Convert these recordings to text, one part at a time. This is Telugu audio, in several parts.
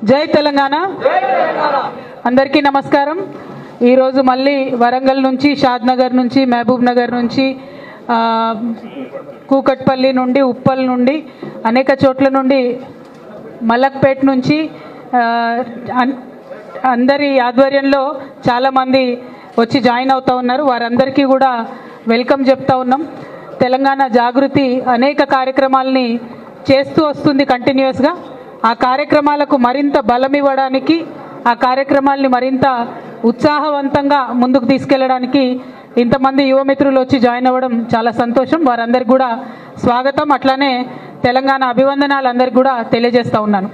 జై తెలంగాణ. అందరికీ నమస్కారం. ఈరోజు మళ్ళీ వరంగల్ నుంచి, షాద్ నగర్ నుంచి, మహబూబ్ నగర్ నుంచి, కూకట్పల్లి నుండి, ఉప్పల్ నుండి, అనేక చోట్ల నుండి, మలక్పేట్ నుంచి అందరి ఆధ్వర్యంలో చాలామంది వచ్చి జాయిన్ అవుతూ ఉన్నారు. వారందరికీ కూడా వెల్కమ్ చెప్తా ఉన్నాం. తెలంగాణ జాగృతి అనేక కార్యక్రమాలని చేస్తూ వస్తుంది కంటిన్యూస్గా. ఆ కార్యక్రమాలకు మరింత బలం ఇవ్వడానికి, ఆ కార్యక్రమాల్ని మరింత ఉత్సాహవంతంగా ముందుకు తీసుకెళ్లడానికి ఇంతమంది యువమిత్రులు వచ్చి జాయిన్ అవ్వడం చాలా సంతోషం. వారందరికీ కూడా స్వాగతం, అట్లానే తెలంగాణ అభివందనాలు అందరికీ కూడా తెలియజేస్తూ ఉన్నాను.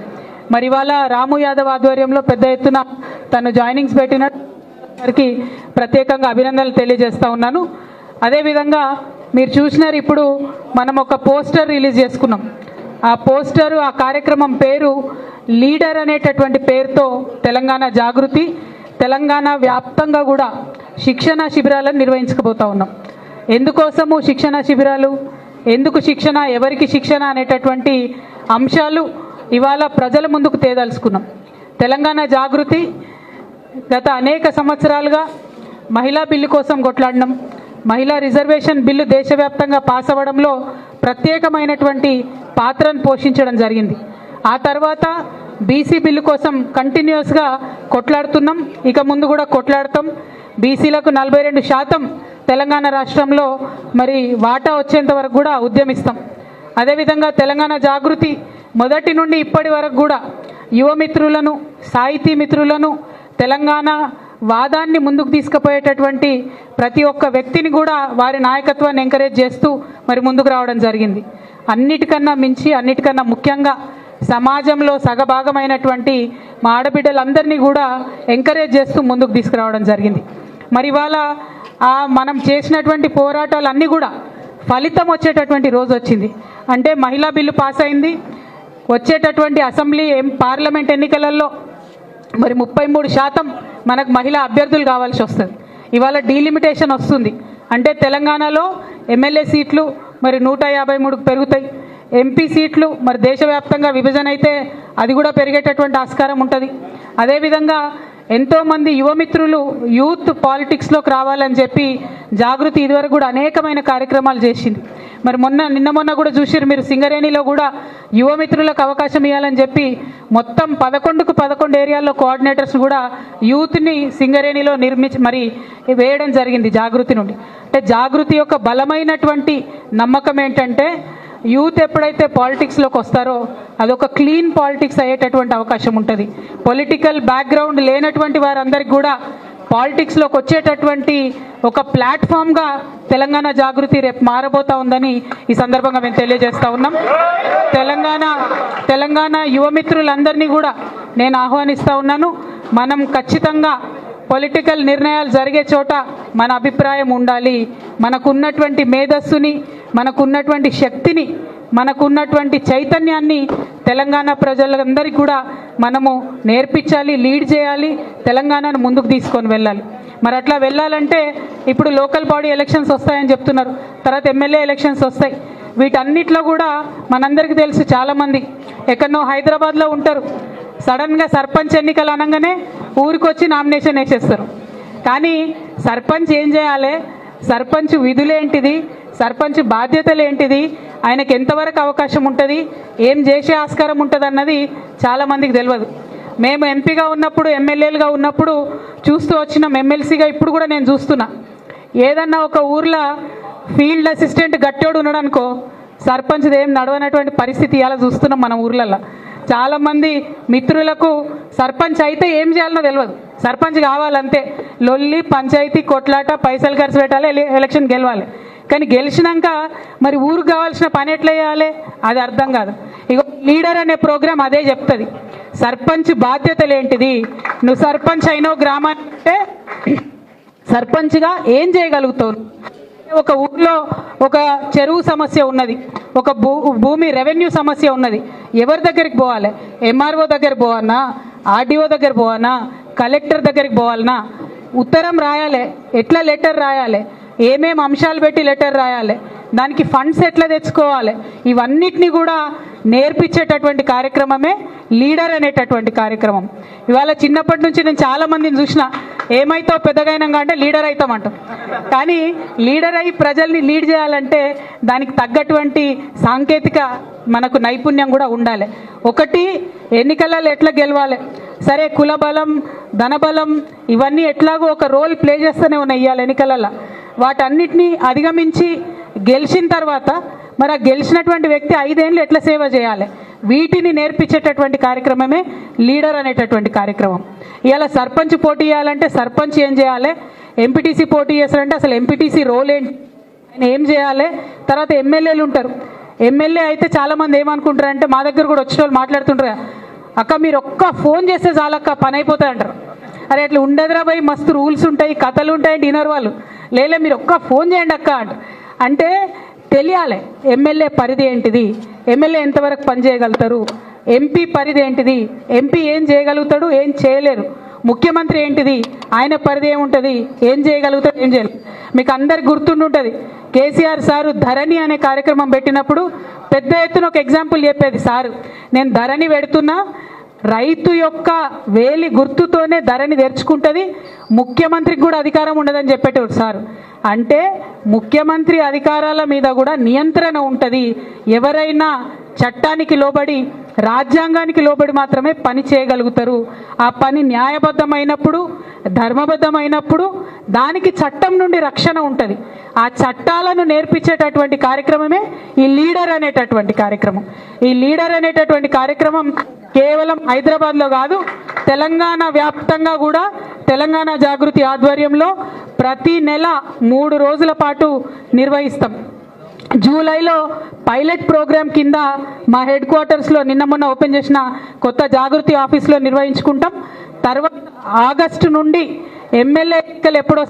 మరి ఇవాళ రాము యాదవ్ ఆధ్వర్యంలో పెద్ద ఎత్తున తను జాయినింగ్స్ పెట్టిన వారికి ప్రత్యేకంగా అభినందనలు తెలియజేస్తూ ఉన్నాను. అదేవిధంగా మీరు చూసినారు, ఇప్పుడు మనం ఒక పోస్టర్ రిలీజ్ చేసుకున్నాం. ఆ పోస్టరు, ఆ కార్యక్రమం పేరు లీడర్ అనేటటువంటి పేరుతో తెలంగాణ జాగృతి తెలంగాణ వ్యాప్తంగా కూడా శిక్షణ శిబిరాలను నిర్వహించకపోతా ఉన్నాం. ఎందుకోసము శిక్షణ శిబిరాలు, ఎందుకు శిక్షణ, ఎవరికి శిక్షణ అనేటటువంటి అంశాలు ఇవాళ ప్రజల ముందుకు తేదలుచుకున్నాం. తెలంగాణ జాగృతి గత అనేక సంవత్సరాలుగా మహిళా బిల్లు కోసం కొట్లాడినాం. మహిళా రిజర్వేషన్ బిల్లు దేశవ్యాప్తంగా పాస్ అవ్వడంలో ప్రత్యేకమైనటువంటి పాత్రను పోషించడం జరిగింది. ఆ తర్వాత బీసీ బిల్లు కోసం కంటిన్యూస్గా కొట్లాడుతున్నాం, ఇక ముందు కూడా కొట్లాడతాం. బీసీలకు 42% తెలంగాణ రాష్ట్రంలో మరి వాటా వచ్చేంత వరకు కూడా ఉద్యమిస్తాం. అదేవిధంగా తెలంగాణ జాగృతి మొదటి నుండి ఇప్పటి వరకు కూడా యువమిత్రులను, సాహితీ మిత్రులను, తెలంగాణ వాదాన్ని ముందుకు తీసుకుపోయేటటువంటి ప్రతి ఒక్క వ్యక్తిని కూడా వారి నాయకత్వాన్ని ఎంకరేజ్ చేస్తూ మరి ముందుకు రావడం జరిగింది. అన్నిటికన్నా మించి, అన్నిటికన్నా ముఖ్యంగా సమాజంలో సగభాగమైనటువంటి మా ఆడబిడ్డలందరినీ కూడా ఎంకరేజ్ చేస్తూ ముందుకు తీసుకురావడం జరిగింది. మరి ఇవాళ మనం చేసినటువంటి పోరాటాలన్నీ కూడా ఫలితం వచ్చేటటువంటి రోజు వచ్చింది. అంటే మహిళా బిల్లు పాస్ అయింది. వచ్చేటటువంటి అసెంబ్లీ, పార్లమెంట్ ఎన్నికలలో మరి 33% మనకు మహిళా అభ్యర్థులు కావాల్సి వస్తుంది. ఇవాళ డీలిమిటేషన్ వస్తుంది. అంటే తెలంగాణలో ఎమ్మెల్యే సీట్లు మరి 153కు పెరుగుతాయి. ఎంపీ సీట్లు మరి దేశవ్యాప్తంగా విభజన అయితే అది కూడా పెరిగేటటువంటి ఆస్కారం ఉంటుంది. అదేవిధంగా ఎంతోమంది యువమిత్రులు యూత్ పాలిటిక్స్లోకి రావాలని చెప్పి జాగృతి ఇదివరకు కూడా అనేకమైన కార్యక్రమాలు చేసింది. మరి నిన్న మొన్న కూడా చూసారు మీరు, సింగరేణిలో కూడా యువమిత్రులకు అవకాశం ఇవ్వాలని చెప్పి మొత్తం 11కు 11 ఏరియాల్లో కోఆర్డినేటర్స్ కూడా యూత్ని సింగరేణిలో మరి వేయడం జరిగింది జాగృతి నుండి. అంటే జాగృతి యొక్క బలమైనటువంటి నమ్మకం ఏంటంటే, యూత్ ఎప్పుడైతే పాలిటిక్స్లోకి వస్తారో అదొక క్లీన్ పాలిటిక్స్ అయ్యేటటువంటి అవకాశం ఉంటుంది. పొలిటికల్ బ్యాక్గ్రౌండ్ లేనటువంటి వారందరికీ కూడా పాలిటిక్స్లోకి వచ్చేటటువంటి ఒక ప్లాట్ఫామ్గా తెలంగాణ జాగృతి రేపు మారబోతా ఉందని ఈ సందర్భంగా మేము తెలియజేస్తూ ఉన్నాం. తెలంగాణ యువమిత్రులందరినీ కూడా నేను ఆహ్వానిస్తూ ఉన్నాను. మనం ఖచ్చితంగా పొలిటికల్ నిర్ణయాలు జరిగే చోట మన అభిప్రాయం ఉండాలి. మనకున్నటువంటి మేధస్సుని, మనకున్నటువంటి శక్తిని, మనకున్నటువంటి చైతన్యాన్ని తెలంగాణ ప్రజలందరికీ కూడా మనము నేర్పించాలి, లీడ్ చేయాలి, తెలంగాణను ముందుకు తీసుకొని వెళ్ళాలి. మరి అట్లా వెళ్ళాలంటే ఇప్పుడు లోకల్ బాడీ ఎలక్షన్స్ వస్తాయని చెప్తున్నారు, తర్వాత ఎమ్మెల్యే ఎలక్షన్స్ వస్తాయి. వీటన్నిటిలో కూడా మనందరికీ తెలుసు, చాలామంది ఎక్కడనో హైదరాబాద్లో ఉంటారు, సడన్గా సర్పంచ్ ఎన్నికలు అనగానే ఊరికి వచ్చి నామినేషన్ వేసేస్తారు. కానీ సర్పంచ్ ఏం చేయాలి, సర్పంచ్ విధులేంటిది, సర్పంచ్ బాధ్యతలు ఏంటిది, ఆయనకు ఎంతవరకు అవకాశం ఉంటుంది, ఏం చేసే ఆస్కారం ఉంటుంది అన్నది చాలామందికి తెలియదు. మేము ఎంపీగా ఉన్నప్పుడు, ఎమ్మెల్యేలుగా ఉన్నప్పుడు చూస్తూ వచ్చినాం, ఎమ్మెల్సీగా ఇప్పుడు కూడా నేను చూస్తున్నా. ఏదన్నా ఒక ఊర్లో ఫీల్డ్ అసిస్టెంట్ గట్టోడు ఉన్నాడు అనుకో, సర్పంచ్ది ఏం నడవనటువంటి పరిస్థితి ఇలా చూస్తున్నాం మన ఊర్లలో. చాలామంది మిత్రులకు సర్పంచ్ అయితే ఏం చేయాలనో తెలియదు, సర్పంచ్ కావాలంతే, లొల్లి, పంచాయతీ, కొట్లాట, పైసలు ఖర్చు పెట్టాలి, ఎలక్షన్ గెలవాలి. కానీ గెలిచినాక మరి ఊరికి కావాల్సిన పని ఎట్లా చేయాలి అది అర్థం కాదు. ఇక లీడర్ అనే ప్రోగ్రాం అదే చెప్తుంది, సర్పంచ్ బాధ్యతలు ఏంటిది, నువ్వు సర్పంచ్ అయినావు గ్రామానికి, సర్పంచ్గా ఏం చేయగలుగుతావు. ఒక ఊర్లో ఒక చెరువు సమస్య ఉన్నది, ఒక భూమి రెవెన్యూ సమస్య ఉన్నది, ఎవరి దగ్గరికి పోవాలి, ఎంఆర్ఓ దగ్గర పోవాలన్నా, ఆర్డీఓ దగ్గర పోవాలన్నా, కలెక్టర్ దగ్గరికి పోవాలన్నా, ఉత్తరం రాయాలి, ఎట్లా లెటర్ రాయాలి, ఏమేమి అంశాలు పెట్టి లెటర్ రాయాలి, దానికి ఫండ్స్ ఎట్లా తెచ్చుకోవాలి, ఇవన్నిటిని కూడా నేర్పించేటటువంటి కార్యక్రమమే లీడర్ అనేటటువంటి కార్యక్రమం. ఇవాళ చిన్నప్పటి నుంచి నేను చాలా మందిని చూసిన, ఏమైతావు పెద్దగైనాక అంటే లీడర్ అవుతామంటాం. కానీ లీడర్ అయి ప్రజల్ని లీడ్ చేయాలంటే దానికి తగ్గటువంటి సాంకేతిక మనకు నైపుణ్యం కూడా ఉండాలి. ఒకటి, ఎన్నికలలో ఎట్లా గెలవాలి, సరే కుల బలం ధనబలం ఇవన్నీ ఎట్లాగో ఒక రోల్ ప్లే చేస్తూనే ఉన్నాయి ఇవాళ ఎన్నికలలో. వాటన్నిటినీ అధిగమించి గెలిచిన తర్వాత మరి ఆ గెలిచినటువంటి వ్యక్తి 5 ఏళ్ళు ఎట్లా సేవ చేయాలి, వీటిని నేర్పించేటటువంటి కార్యక్రమమే లీడర్ అనేటటువంటి కార్యక్రమం. ఇవాళ సర్పంచ్ పోటీ చేయాలంటే సర్పంచ్ ఏం చేయాలి, ఎంపీటీసీ పోటీ చేస్తారంటే అసలు ఎంపీటీసీ రోల్ ఏంటి, ఆయన ఏం చేయాలి. తర్వాత ఎమ్మెల్యేలు ఉంటారు. ఎమ్మెల్యే అయితే చాలామంది ఏమనుకుంటారంటే, మా దగ్గర కూడా వచ్చిన వాళ్ళు మాట్లాడుతుంటారు, అక్క మీరు ఒక్క ఫోన్ చేస్తే చాలక్క పని అయిపోతుంది అంటారు. అరే అట్లా ఉండదురా భయ్, మస్తు రూల్స్ ఉంటాయి, కథలు ఉంటాయి డిన్నర్ వాళ్ళు, లేలే మీరు ఒక్క ఫోన్ చేయండి అక్క అంటే తెలియాలి ఎమ్మెల్యే పరిధి ఏంటిది, ఎమ్మెల్యే ఎంతవరకు పనిచేయగలుగుతారు, ఎంపీ పరిధి ఏంటిది, ఎంపీ ఏం చేయగలుగుతాడు ఏం చేయలేరు, ముఖ్యమంత్రి ఏంటిది ఆయన పరిధి ఏముంటుంది, ఏం చేయగలుగుతాడు ఏం చేయలేదు. మీకు అందరికి గుర్తుండుంటుంది, కేసీఆర్ సారు ధరణి అనే కార్యక్రమం పెట్టినప్పుడు పెద్ద ఎత్తున ఒక ఎగ్జాంపుల్ చెప్పేది సారు, నేను ధరణి పెడుతున్నా, రైతు యొక్క వేలి గుర్తుతోనే ధరణి తెరుచుకుంటుంది, ముఖ్యమంత్రికి కూడా అధికారం ఉండదని చెప్పేటోడు సార్. అంటే ముఖ్యమంత్రి అధికారాల మీద కూడా నియంత్రణ ఉంటుంది. ఎవరైనా చట్టానికి లోబడి రాజ్యాంగానికి లోబడి మాత్రమే పని చేయగలుగుతారు. ఆ పని న్యాయబద్ధమైనప్పుడు ధర్మబద్ధమైనప్పుడు దానికి చట్టం నుండి రక్షణ ఉంటుంది. ఆ చట్టాలను నేర్పించేటటువంటి కార్యక్రమమే ఈ లీడర్ అనేటటువంటి కార్యక్రమం. ఈ లీడర్ అనేటటువంటి కార్యక్రమం కేవలం హైదరాబాద్లో కాదు, తెలంగాణ వ్యాప్తంగా కూడా తెలంగాణ జాగృతి ఆధ్వర్యంలో ప్రతి నెల 3 రోజుల పాటు నిర్వహిస్తాం. జూలైలో పైలట్ ప్రోగ్రాం కింద మా హెడ్ క్వార్టర్స్లో నిన్న మొన్న ఓపెన్ చేసిన కొత్త జాగృతి ఆఫీస్లో నిర్వహించుకుంటాం. తర్వాత ఆగస్టు నుండి ఎమ్మెల్యే ఎన్నికలు ఎప్పుడో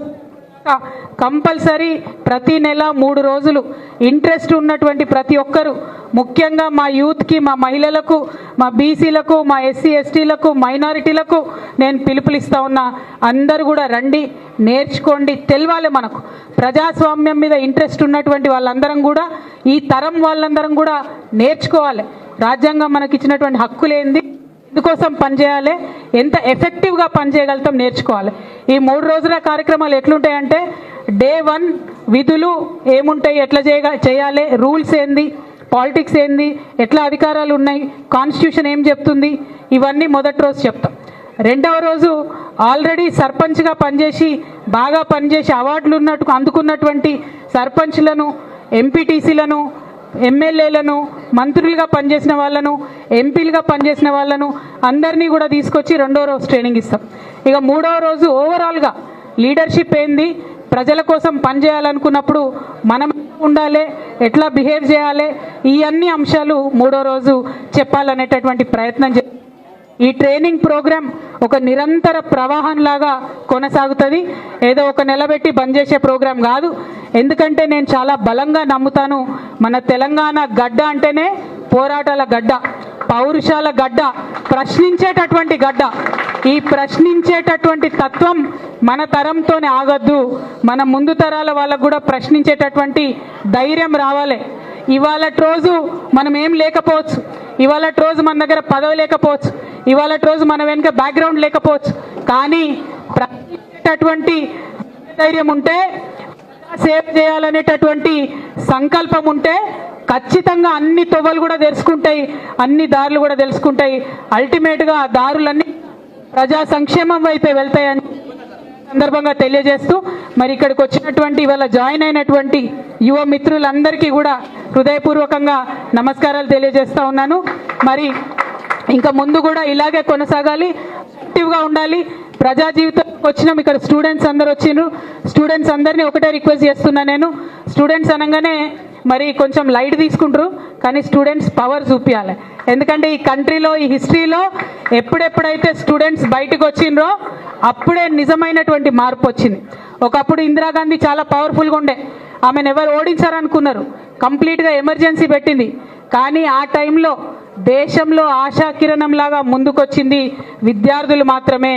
కంపల్సరీ ప్రతి నెల 3 రోజులు ఇంట్రెస్ట్ ఉన్నటువంటి ప్రతి ఒక్కరు, ముఖ్యంగా మా యూత్కి, మా మహిళలకు, మా బీసీలకు, మా ఎస్సీ ఎస్టీలకు, మైనారిటీలకు నేను పిలుపునిస్తా ఉన్నా. అందరూ కూడా రండి, నేర్చుకోండి, తెలవాలి. మనకు ప్రజాస్వామ్యం మీద ఇంట్రెస్ట్ ఉన్నటువంటి వాళ్ళందరం కూడా, ఈ తరం వాళ్ళందరం కూడా నేర్చుకోవాలి. రాజ్యాంగం మనకి ఇచ్చినటువంటి హక్కులేంది, ఇందుకోసం పనిచేయాలి, ఎంత ఎఫెక్టివ్గా పనిచేయగలుగుతాం నేర్చుకోవాలి. ఈ 3 రోజుల కార్యక్రమాలు ఎట్లుంటాయంటే, డే 1 విధులు ఏముంటాయి, ఎట్లా చేయాలి, రూల్స్ ఏంది, పాలిటిక్స్ ఏంది, ఎట్లా అధికారాలు ఉన్నాయి, కాన్స్టిట్యూషన్ ఏం చెప్తుంది, ఇవన్నీ మొదటి రోజు చెప్తాం. రెండవ రోజు ఆల్రెడీ సర్పంచ్గా పనిచేసి బాగా పనిచేసి అవార్డులు అందుకున్నటువంటి సర్పంచ్లను, ఎంపీటీసీలను, ఎమ్మెల్యేలను, మంత్రులుగా పనిచేసిన వాళ్ళను, ఎంపీలుగా పనిచేసిన వాళ్ళను అందరినీ కూడా తీసుకొచ్చి 2వ రోజు ట్రైనింగ్ ఇస్తాం. ఇక 3వ రోజు ఓవరాల్గా లీడర్షిప్ ఏంది, ప్రజల కోసం పనిచేయాలనుకున్నప్పుడు మనం ఉండాలి, ఎట్లా బిహేవ్ చేయాలి, ఈ అన్ని అంశాలు 3వ రోజు చెప్పాలనేటటువంటి ప్రయత్నం ఈ ట్రైనింగ్ ప్రోగ్రాం ఒక నిరంతర ప్రవాహంలాగా కొనసాగుతుంది. ఏదో ఒక నిలబెట్టి బంద్ చేసే ప్రోగ్రాం కాదు. ఎందుకంటే నేను చాలా బలంగా నమ్ముతాను, మన తెలంగాణ గడ్డ అంటేనే పోరాటాల గడ్డ, పౌరుషాల గడ్డ, ప్రశ్నించేటటువంటి గడ్డ. ఈ ప్రశ్నించేటటువంటి తత్వం మన తరంతోనే ఆగద్దు, మన ముందు తరాల వాళ్ళకు కూడా ప్రశ్నించేటటువంటి ధైర్యం రావాలి. ఇవాళ రోజు మనం ఏం లేకపోవచ్చు, ఇవాళ రోజు మన దగ్గర పదవి లేకపోవచ్చు, ఇవాళ రోజు మన వెనుక బ్యాక్గ్రౌండ్ లేకపోవచ్చు, కానీ ప్రశ్నించేటటువంటి ధైర్యం ఉంటే, సేవ చేయాలనేటటువంటి సంకల్పం ఉంటే ఖచ్చితంగా అన్ని తొవ్వలు కూడా తెలుసుకుంటాయి, అన్ని దారులు కూడా తెలుసుకుంటాయి. అల్టిమేట్గా ఆ దారులన్నీ ప్రజా సంక్షేమం వైపే వెళ్తాయని సందర్భంగా తెలియజేస్తూ, మరి ఇక్కడికి వచ్చినటువంటి ఇవాళ జాయిన్ అయినటువంటి యువ మిత్రులందరికీ కూడా హృదయపూర్వకంగా నమస్కారాలు తెలియజేస్తా ఉన్నాను. మరి ఇంకా ముందు కూడా ఇలాగే కొనసాగాలి, యాక్టివ్గా ఉండాలి. ప్రజా జీవితంలోకి వచ్చినాం, ఇక్కడ స్టూడెంట్స్ అందరు వచ్చిండ్రు. స్టూడెంట్స్ అందరినీ ఒకటే రిక్వెస్ట్ చేస్తున్నా నేను, స్టూడెంట్స్ అనగానే మరి కొంచెం లైట్ తీసుకుంటారు, కానీ స్టూడెంట్స్ పవర్ చూపించాలి. ఎందుకంటే ఈ కంట్రీలో, ఈ హిస్టరీలో ఎప్పుడెప్పుడైతే స్టూడెంట్స్ బయటకు వచ్చిండ్రో అప్పుడే నిజమైనటువంటి మార్పు వచ్చింది. ఒకప్పుడు ఇందిరాగాంధీ చాలా పవర్ఫుల్గా ఉండే, ఆమెను ఎవరు ఓడించారనుకున్నారు, కంప్లీట్గా ఎమర్జెన్సీ పెట్టింది. కానీ ఆ టైంలో దేశంలో ఆశాకిరణంలాగా ముందుకొచ్చింది విద్యార్థులు మాత్రమే.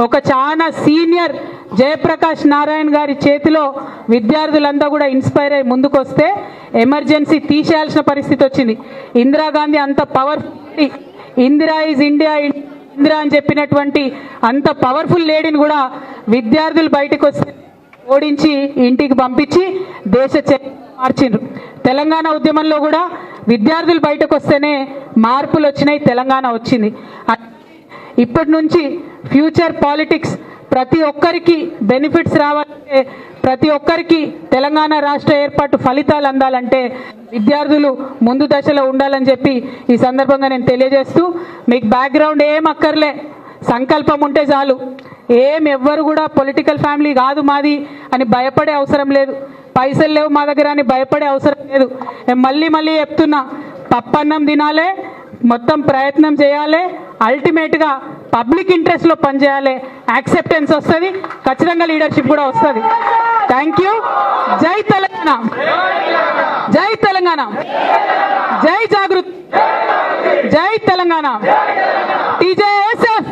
ఒక చాలా సీనియర్ జయప్రకాష్ నారాయణ గారి చేతిలో విద్యార్థులంతా కూడా ఇన్స్పైర్ అయ్యి ముందుకొస్తే ఎమర్జెన్సీ తీసేయాల్సిన పరిస్థితి వచ్చింది. ఇందిరాగాంధీ అంత powerful, Indira is India Indira అని చెప్పినటువంటి అంత పవర్ఫుల్ లేడీని కూడా విద్యార్థులు బయటకు వస్తే ఓడించి ఇంటికి పంపించి దేశ చరిత్ర మార్చిండ్రు. తెలంగాణ ఉద్యమంలో కూడా విద్యార్థులు బయటకు వస్తేనే మార్పులు వచ్చినాయి, తెలంగాణ వచ్చింది. ఇప్పటి నుంచి ఫ్యూచర్ పాలిటిక్స్ ప్రతి ఒక్కరికి బెనిఫిట్స్ రావాలంటే, ప్రతి ఒక్కరికి తెలంగాణ రాష్ట్ర ఏర్పాటు ఫలితాలు అందాలంటే విద్యార్థులు ముందు దశలో ఉండాలని చెప్పి ఈ సందర్భంగా నేను తెలియజేస్తూ, మీకు బ్యాక్గ్రౌండ్ ఏం అక్కర్లే, సంకల్పం ఉంటే చాలు. ఎవ్వరు కూడా పొలిటికల్ ఫ్యామిలీ కాదు మాది అని భయపడే అవసరం లేదు, పైసలు లేవు మా దగ్గర అని భయపడే అవసరం లేదు. మళ్ళీ మళ్ళీ చెప్తున్నా, పప్పన్నం తినాలే, మొత్తం ప్రయత్నం చేయాలి, అల్టిమేట్గా పబ్లిక్ ఇంట్రెస్ట్లో పనిచేయాలి, యాక్సెప్టెన్స్ వస్తుంది, ఖచ్చితంగా లీడర్షిప్ కూడా వస్తుంది. Thank you. జై తెలంగాణ, జై తెలంగాణ, జై జాగృతి, జై తెలంగాణ, టీజేఎస్ఎఫ్.